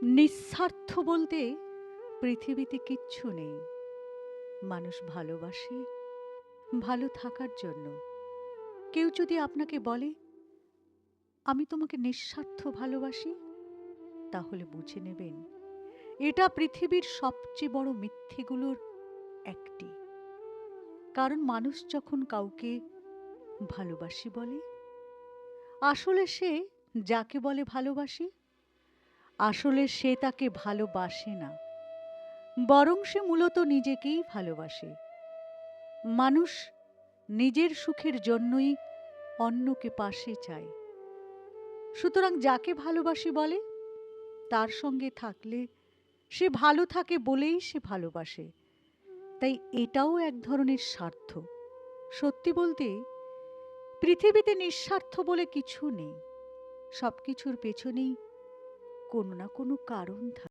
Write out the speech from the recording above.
নিঃস্বার্থ বলতে পৃথিবীতে কিচ্ছু নেই। মানুষ ভালোবাসে ভালো থাকার জন্য। কেউ যদি আপনাকে বলে, "আমি তোমাকে নিঃস্বার্থ ভালোবাসি", তাহলে বুঝে নেবেন এটা পৃথিবীর সবচেয়ে বড় মিথ্যেগুলোর একটি। কারণ মানুষ যখন কাউকে ভালোবাসি বলে, আসলে সে যাকে বলে ভালোবাসি, আসলে সে তাকে ভালোবাসে না, বরং সে মূলত নিজেকেই ভালোবাসে। মানুষ নিজের সুখের জন্যই অন্যকে পাশে চায়। সুতরাং যাকে ভালোবাসি বলে, তার সঙ্গে থাকলে সে ভালো থাকে বলেই সে ভালোবাসে। তাই এটাও এক ধরনের স্বার্থ। সত্যি বলতে পৃথিবীতে নিঃস্বার্থ বলে কিছু নেই। সবকিছুর পেছনেই কোনো না কোনো কারণ থাকে।